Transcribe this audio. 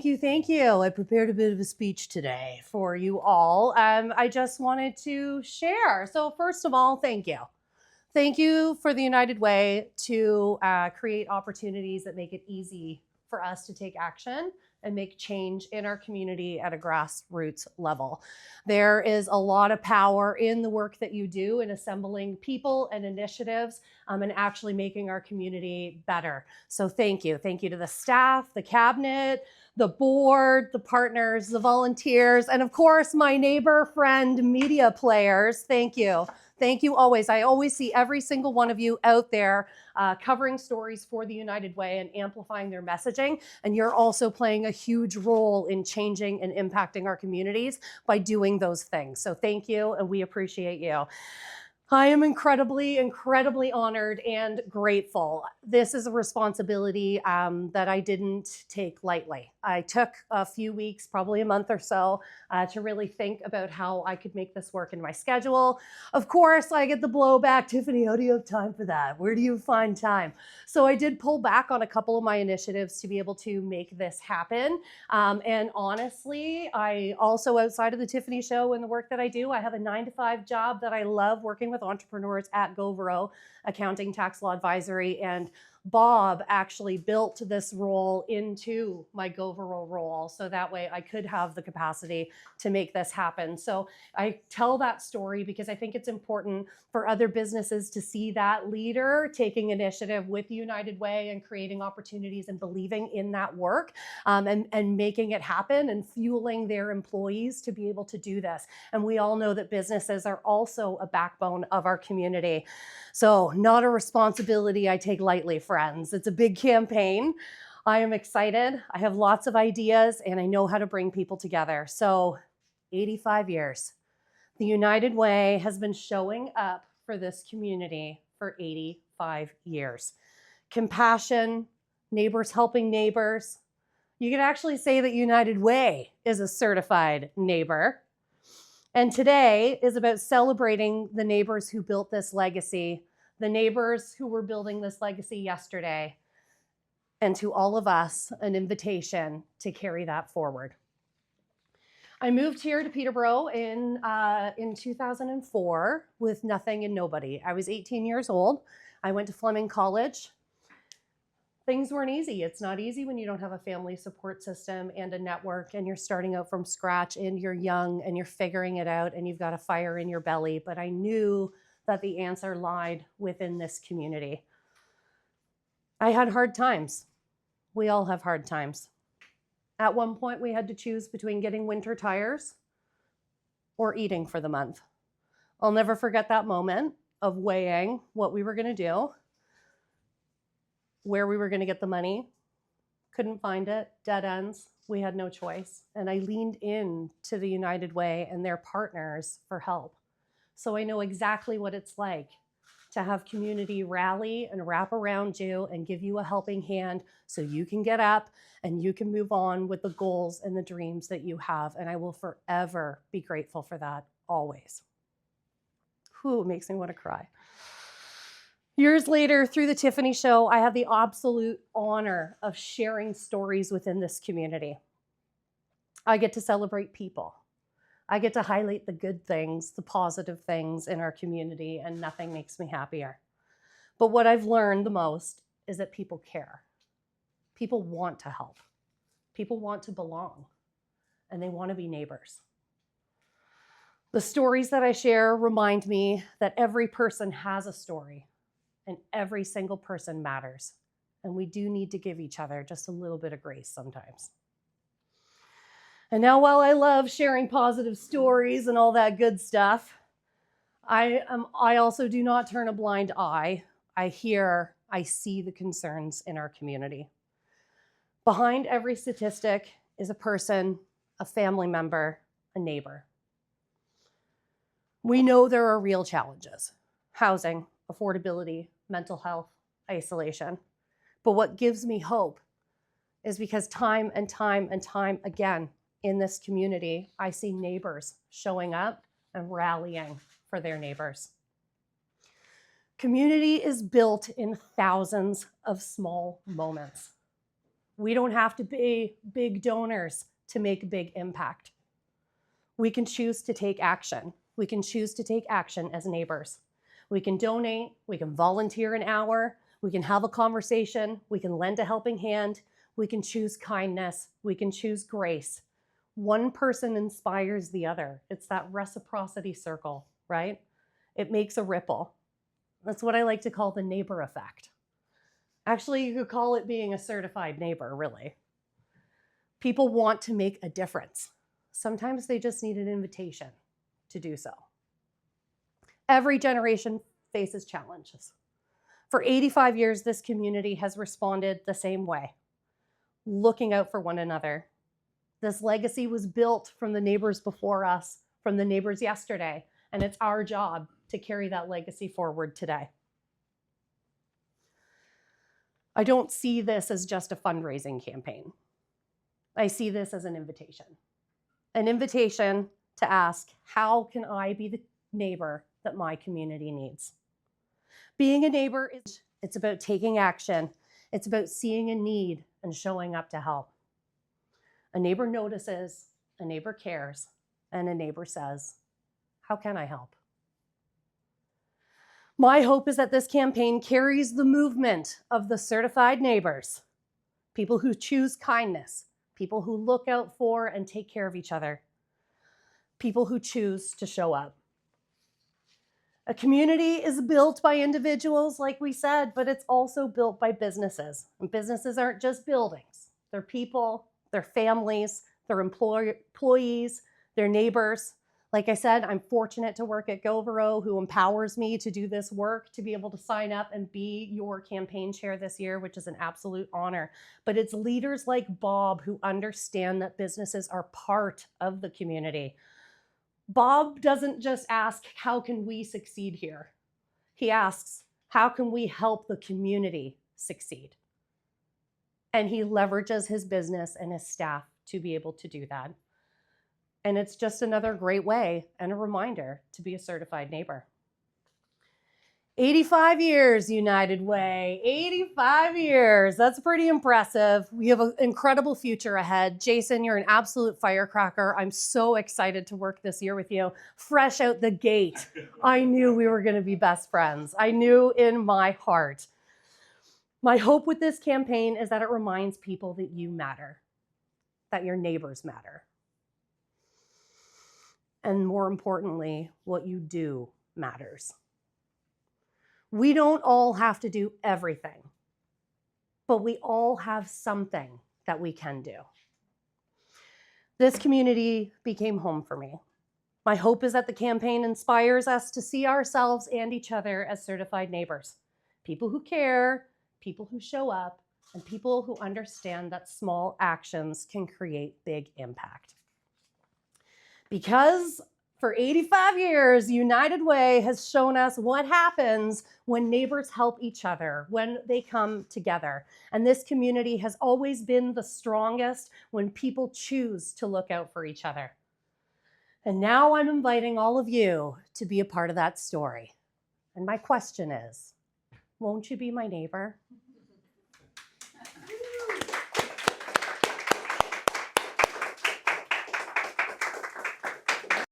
Thank you, thank you. I prepared a bit of a speech today for you all. I just wanted to share. So first of all, thank you. Thank you for the United Way to create opportunities that make it easy for us to take action and make change in our community at a grassroots level. There is a lot of power in the work that you do in assembling people and initiatives and actually making our community better. So thank you. Thank you to the staff, the cabinet, the board, the partners, the volunteers, and of course, my neighbor, friend, media players. Thank you. Thank you always. I always see every single one of you out there covering stories for the United Way and amplifying their messaging. And you're also playing a huge role in changing and impacting our communities by doing those things. So thank you, and we appreciate you. I am incredibly, incredibly honored and grateful. This is a responsibility that I didn't take lightly. I took a few weeks, probably a month or so, to really think about how I could make this work in my schedule. Of course, I get the blowback, Tiffany, how do you have time for that? Where do you find time? So I did pull back on a couple of my initiatives to be able to make this happen. And honestly, I also, outside of the Tiffany Show and the work that I do, I have a 9-to-5 job that I love working with entrepreneurs at Govero, Accounting, Tax Law Advisory, and Bob actually built this role into my Govero role, so that way I could have the capacity to make this happen. So I tell that story because I think it's important for other businesses to see that leader taking initiative with United Way and creating opportunities and believing in that work and making it happen and fueling their employees to be able to do this. And we all know that businesses are also a backbone of our community. So not a responsibility I take lightly, friends. It's a big campaign. I am excited. I have lots of ideas and I know how to bring people together. So 85 years. The United Way has been showing up for this community for 85 years. Compassion, neighbors helping neighbors. You could actually say that United Way is a certified neighbor. And today is about celebrating the neighbors who built this legacy, the neighbors who were building this legacy yesterday, and to all of us, an invitation to carry that forward. I moved here to Peterborough in 2004 with nothing and nobody. I was 18 years old. I went to Fleming College. Things weren't easy. It's not easy when you don't have a family support system and a network and you're starting out from scratch and you're young and you're figuring it out and you've got a fire in your belly. But I knew that the answer lied within this community. I had hard times. We all have hard times. At one point, we had to choose between getting winter tires or eating for the month. I'll never forget that moment of weighing what we were going to do, where we were going to get the money. Couldn't find it, dead ends. We had no choice. And I leaned in to the United Way and their partners for help. So I know exactly what it's like to have community rally and wrap around you and give you a helping hand so you can get up and you can move on with the goals and the dreams that you have. And I will forever be grateful for that, always. Whew, it makes me want to cry. Years later, through the Tiffany Show, I have the absolute honor of sharing stories within this community. I get to celebrate people. I get to highlight the good things, the positive things in our community, and nothing makes me happier. But what I've learned the most is that people care. People want to help. People want to belong, and they want to be neighbors. The stories that I share remind me that every person has a story, and every single person matters. And we do need to give each other just a little bit of grace sometimes. And now, while I love sharing positive stories and all that good stuff, I also do not turn a blind eye. I see the concerns in our community. Behind every statistic is a person, a family member, a neighbor. We know there are real challenges: housing, affordability, mental health, isolation. But what gives me hope is because time and time and time again in this community, I see neighbors showing up and rallying for their neighbors. Community is built in thousands of small moments. We don't have to be big donors to make a big impact. We can choose to take action. We can choose to take action as neighbors. We can donate, we can volunteer an hour, we can have a conversation, we can lend a helping hand, we can choose kindness, we can choose grace. One person inspires the other. It's that reciprocity circle, right? It makes a ripple. That's what I like to call the neighbor effect. Actually, you could call it being a certified neighbor, really. People want to make a difference. Sometimes they just need an invitation to do so. Every generation faces challenges. For 85 years, this community has responded the same way, looking out for one another. This legacy was built from the neighbors before us, from the neighbors yesterday, and it's our job to carry that legacy forward today. I don't see this as just a fundraising campaign. I see this as an invitation to ask, how can I be the neighbor that my community needs? Being a neighbor, it's about taking action. It's about seeing a need and showing up to help. A neighbor notices, a neighbor cares, and a neighbor says, how can I help? My hope is that this campaign carries the movement of the certified neighbors, people who choose kindness, people who look out for and take care of each other, people who choose to show up. A community is built by individuals, like we said, but it's also built by businesses. And businesses aren't just buildings. They're people, they're families, they're employees, they're neighbors. Like I said, I'm fortunate to work at Peterborough, who empowers me to do this work, to be able to sign up and be your campaign chair this year, which is an absolute honor. But it's leaders like Bob who understand that businesses are part of the community. Bob doesn't just ask, how can we succeed here? He asks, how can we help the community succeed? And he leverages his business and his staff to be able to do that. And it's just another great way and a reminder to be a certified neighbor. 85 years, United Way, 85 years. That's pretty impressive. We have an incredible future ahead. Jason, you're an absolute firecracker. I'm so excited to work this year with you. Fresh out the gate, I knew we were going to be best friends. I knew in my heart. My hope with this campaign is that it reminds people that you matter, that your neighbors matter. And more importantly, what you do matters. We don't all have to do everything, but we all have something that we can do. This community became home for me. My hope is that the campaign inspires us to see ourselves and each other as certified neighbors, people who care, people who show up, and people who understand that small actions can create big impact. Because for 85 years, United Way has shown us what happens when neighbors help each other, when they come together. And this community has always been the strongest when people choose to look out for each other. And now I'm inviting all of you to be a part of that story. And my question is, won't you be my neighbor?